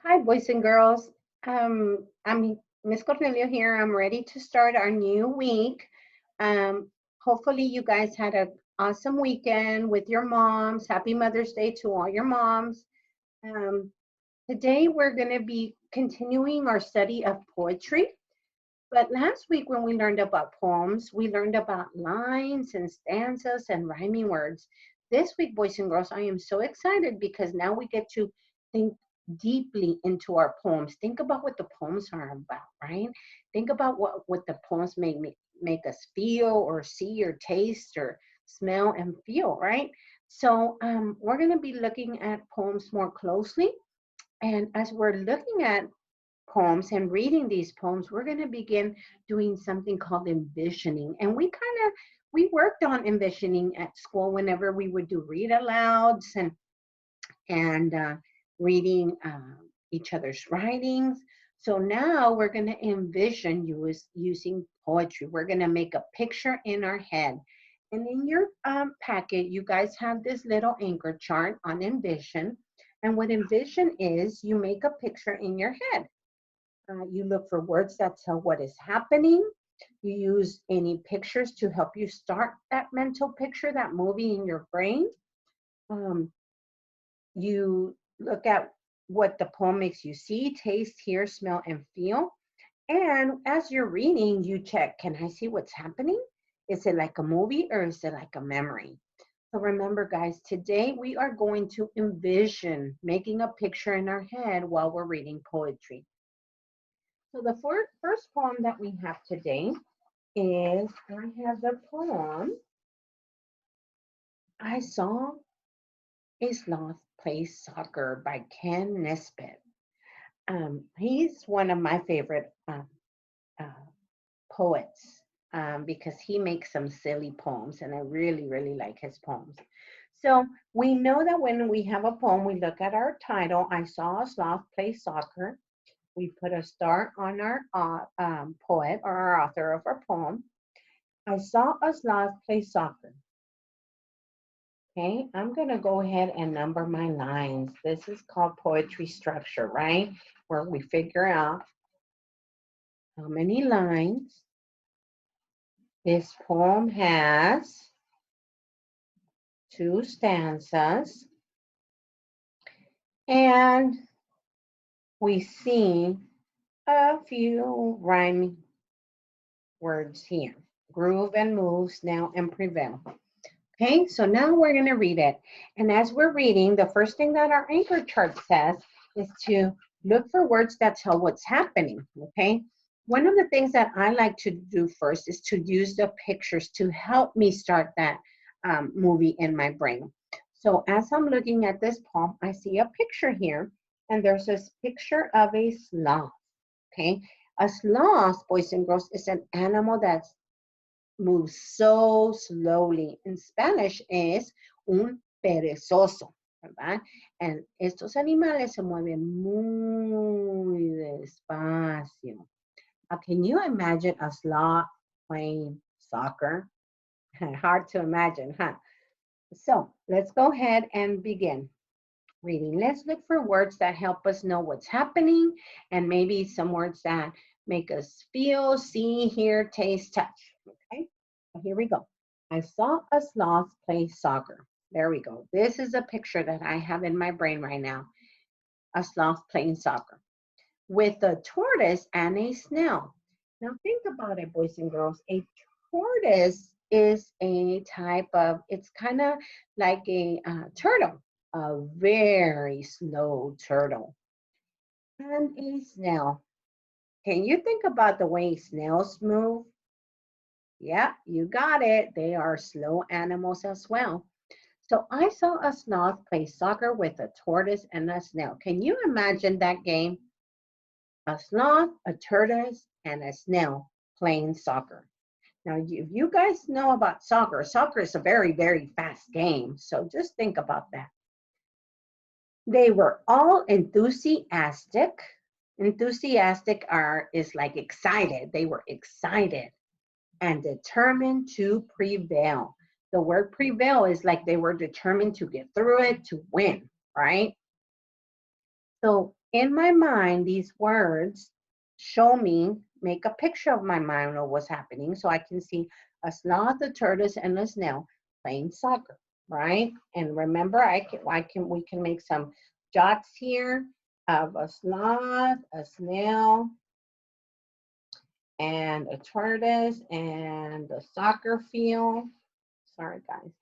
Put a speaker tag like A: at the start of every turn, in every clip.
A: Hi, boys and girls. I'm Miss Cornelia here. I'm ready to start our new week. Um, Hopefully, you guys had an awesome weekend with your moms. Happy Mother's Day to all your moms. Um, Today, we're going to be continuing our study of poetry. But last week, when we learned about poems, we learned about lines and stanzas and rhyming words. This week, boys and girls, I am so excited because now we get to think deeply into our poems. Think about what the poems are about, right? Think about what the poems make us feel or see or taste or smell and feel, right? So we're going to be looking at poems more closely. And as we're looking at poems and reading these poems, we're going to begin doing something called envisioning. And we worked on envisioning at school whenever we would do read alouds and reading each other's writings. So now we're going to envision using poetry. We're going to make a picture in our head. And in your packet, you guys have this little anchor chart on envision. And what envision is, you make a picture in your head. You look for words that tell what is happening. You use any pictures to help you start that mental picture, that movie in your brain. Um, you look at what the poem makes you see, taste, hear, smell, and feel. And as you're reading, you check, can I see what's happening? Is it like a movie or is it like a memory? So remember, guys, today we are going to envision making a picture in our head while we're reading poetry. So the first poem that we have today is I have the poem I Saw a Sloth Play Soccer by Ken Nesbitt. He's one of my favorite uh, poets because he makes some silly poems, and I really, really like his poems. So we know that when we have a poem, we look at our title, I Saw a Sloth Play Soccer. We put a star on our poet or our author of our poem. I saw a sloth play soccer. Okay, I'm going to go ahead and number my lines. This is called poetry structure, right? Where we figure out how many lines this poem has, two stanzas, and we see a few rhyming words here. Groove and move, snail and prevail. Okay, so now we're going to read it. And as we're reading, the first thing that our anchor chart says is to look for words that tell what's happening. Okay, one of the things that I like to do first is to use the pictures to help me start that movie in my brain. So as I'm looking at this poem, I see a picture here, and there's this picture of a sloth. Okay, a sloth, boys and girls, is an animal that's moves so slowly. In Spanish es un perezoso, ¿verdad? And estos animales se mueven muy despacio. Now, can you imagine a sloth playing soccer? Hard to imagine, huh? So let's go ahead and begin reading. Let's look for words that help us know what's happening and maybe some words that make us feel, see, hear, taste, touch. Okay, so here we go. I saw a sloth play soccer. There we go. This is a picture that I have in my brain right now. A sloth playing soccer with a tortoise and a snail. Now think about it, boys and girls. A tortoise is a type of, it's kind of like a turtle, a very slow turtle. And a snail. Can you think about the way snails move? Yeah, you got it. They are slow animals as well. So I saw a sloth play soccer with a tortoise and a snail. Can you imagine that game? A sloth, a tortoise, and a snail playing soccer. Now, if you guys know about soccer, soccer is a very, very fast game. So just think about that. They were all enthusiastic. Enthusiastic is like excited. They were excited and determined to prevail. The word prevail is like they were determined to get through it, to win, right? So in my mind, these words show me, make a picture of my mind of what's happening so I can see a sloth, a tortoise, and a snail playing soccer, right? And remember, we can make some dots here of a sloth, a snail, and a tortoise, and a soccer field. Sorry, guys.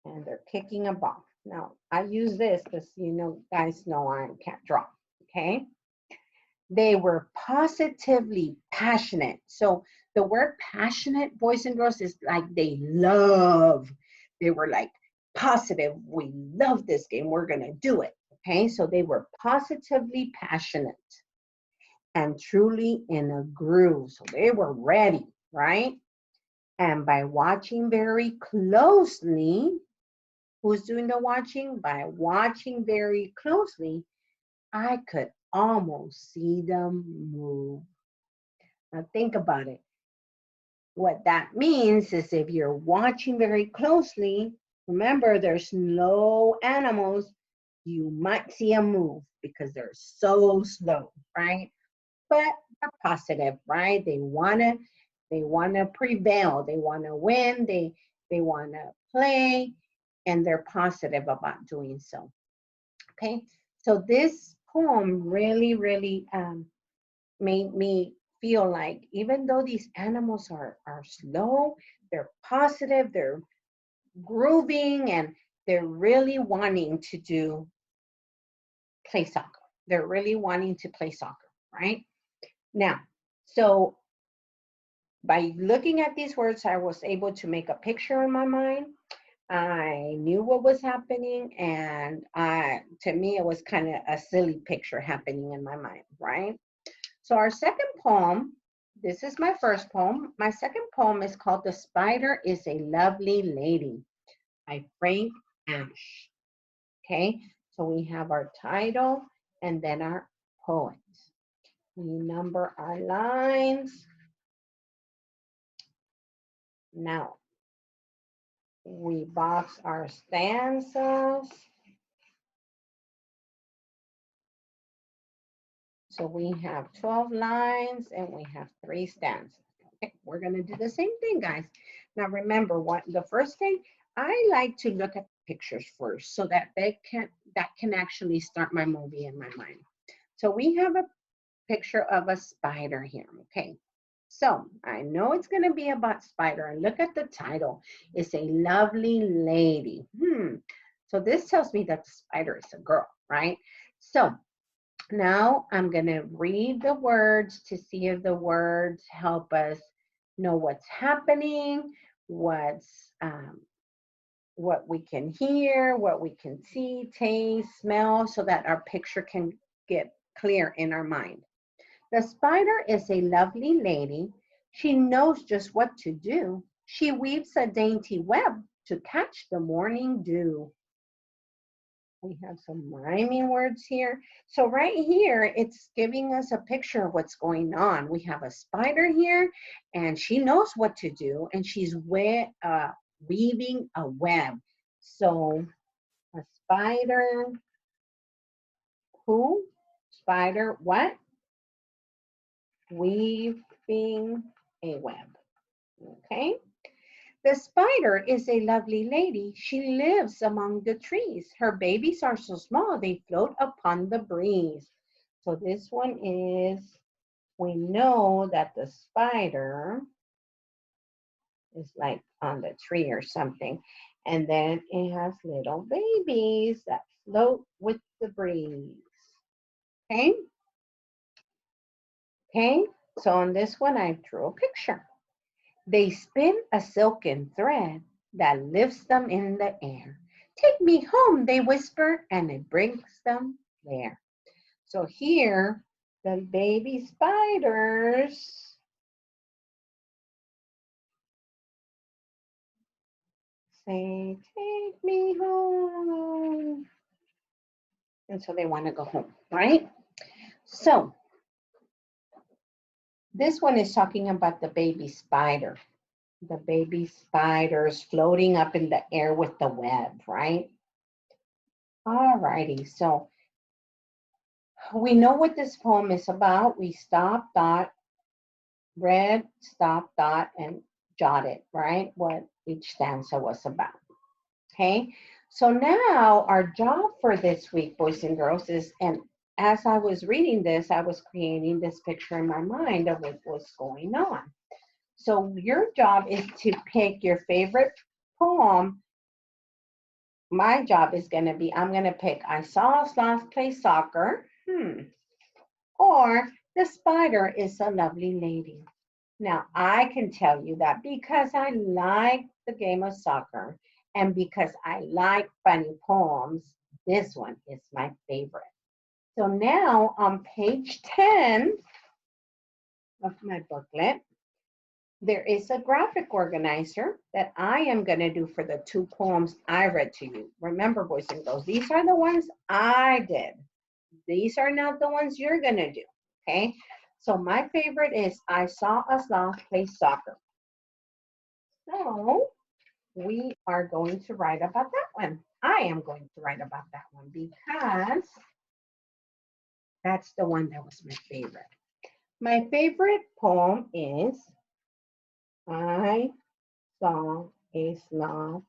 A: And they're kicking a ball. Now, I use this because guys know I can't draw, okay? They were positively passionate. So the word passionate, boys and girls, is like they love. They were like positive. We love this game. We're going to do it, okay? So they were positively passionate and truly in a groove. So they were ready, right? And by watching very closely, who's doing the watching? By watching very closely, I could almost see them move. Now think about it. What that means is if you're watching very closely, remember there's no animals, you might see them move because they're so slow, right? But they're positive, right? They wanna prevail, they wanna win, they wanna play, and they're positive about doing so. Okay, so this poem really, really made me feel like even though these animals are slow, they're positive, they're grooving, and they're really wanting to play soccer. They're really wanting to play soccer, right? Now, so by looking at these words, I was able to make a picture in my mind. I knew what was happening, and to me, it was kind of a silly picture happening in my mind, right? So our second poem, this is my first poem. My second poem is called The Spider is a Lovely Lady by Frank Ash. Okay, so we have our title and then our poet. We number our lines. Now, we box our stanzas. So we have 12 lines and we have 3 stanzas. Okay, we're going to do the same thing, guys. Now remember, the first thing, I like to look at pictures first so that that can actually start my movie in my mind. So we have a picture of a spider here, okay? So I know it's going to be about spider, and look at the title. It's a lovely lady. So this tells me that the spider is a girl, right? So now I'm going to read the words to see if the words help us know what's happening, what we can hear, what we can see, taste, smell, so that our picture can get clear in our mind. The spider is a lovely lady. She knows just what to do. She weaves a dainty web to catch the morning dew. We have some rhyming words here. So right here, it's giving us a picture of what's going on. We have a spider here, and she knows what to do, and she's weaving a web. So a spider, who? Spider, what? Weaving a web, okay? The spider is a lovely lady. She lives among the trees. Her babies are so small, they float upon the breeze. So this one is, we know that the spider is like on the tree or something. And then it has little babies that float with the breeze. Okay? Okay? So on this one, I drew a picture. They spin a silken thread that lifts them in the air. Take me home, they whisper, and it brings them there. So here, the baby spiders say, take me home. And so they want to go home, right? So this one is talking about the baby spider. The baby spiders floating up in the air with the web, right? All righty, so We know what this poem is about. We stop, dot, read, stop, dot, and jotted, right? What each stanza was about. Okay. So now our job for this week, boys and girls, is, and as I was reading this, I was creating this picture in my mind of what was going on. So your job is to pick your favorite poem. My job is going to be, I'm going to pick I Saw a Sloth Play Soccer, or The Spider is a Lovely Lady. Now, I can tell you that because I like the game of soccer and because I like funny poems, this one is my favorite. So now on page 10 of my booklet, there is a graphic organizer that I am going to do for the two poems I read to you. Remember, boys and girls, these are the ones I did. These are not the ones you're going to do, okay? So my favorite is I Saw a Sloth Play Soccer. So we are going to write about that one. I am going to write about that one because that's the one that was my favorite. My favorite poem is I Saw a Sloth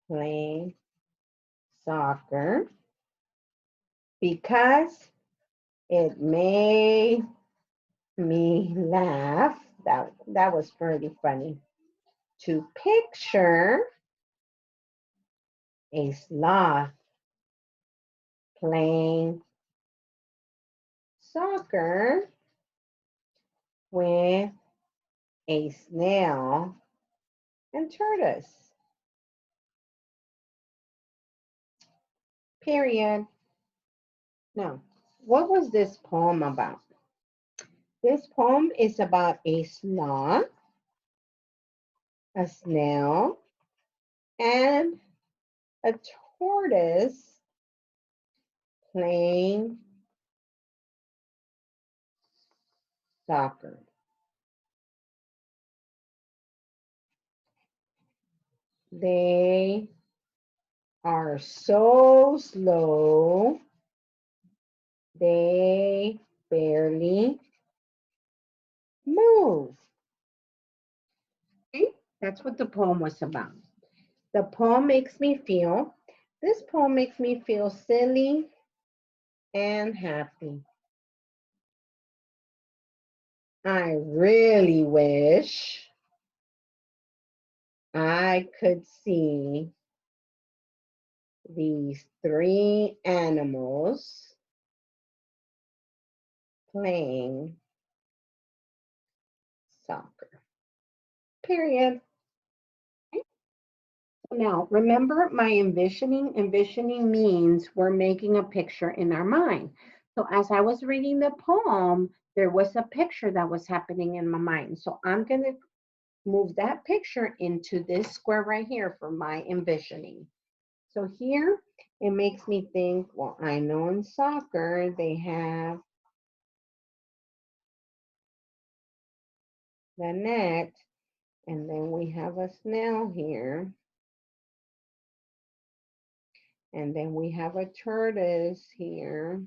A: Play Soccer because it made me laugh. That was pretty funny. To picture a sloth playing soccer with a snail and tortoise. Period. Now, what was this poem about? This poem is about a sloth, a snail, and a tortoise playing soccer. They are so slow, they barely move. Okay? That's what the poem was about. The poem makes me feel, this poem makes me feel silly and happy. I really wish I could see these three animals playing soccer. Period. Now, remember my envisioning? Envisioning means we're making a picture in our mind. So as I was reading the poem, there was a picture that was happening in my mind. So I'm going to move that picture into this square right here for my envisioning. So here, it makes me think, well, I know in soccer, they have the net, and then we have a snail here. And then we have a tortoise here.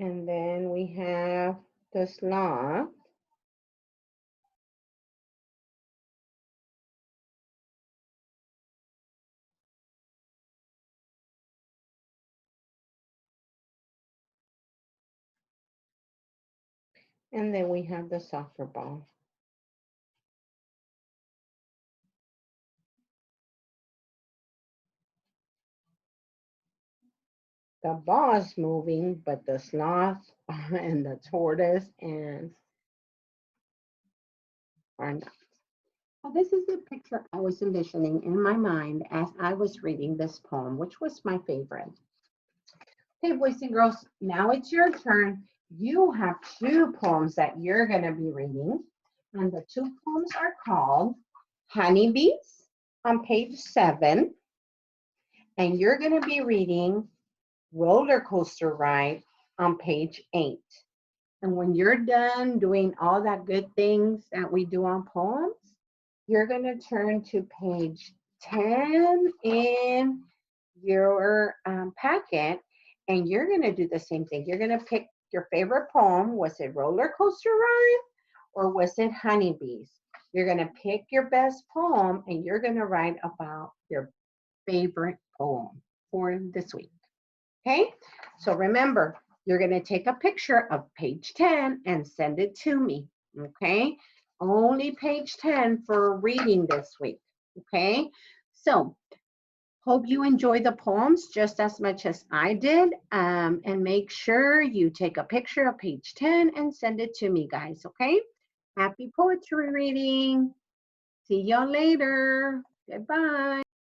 A: And then we have the sloth. And then we have the soccer ball. The ball is moving, but the sloth and the tortoise and are not. So this is the picture I was envisioning in my mind as I was reading this poem, which was my favorite. Okay, boys and girls, now it's your turn. You have two poems that you're going to be reading. And the two poems are called Honeybees on page 7. And you're going to be reading Roller Coaster Ride on page 8. And when you're done doing all that good things that we do on poems, you're going to turn to page 10 in your packet, and you're going to do the same thing. You're going to pick your favorite poem. Was it Roller Coaster Ride or was it Honeybees? You're going to pick your best poem and you're going to write about your favorite poem for this week. Okay, so remember, you're going to take a picture of page 10 and send it to me. Okay, only page 10 for reading this week. Okay, so hope you enjoy the poems just as much as I did. And make sure you take a picture of page 10 and send it to me, guys. Okay, happy poetry reading. See y'all later. Goodbye.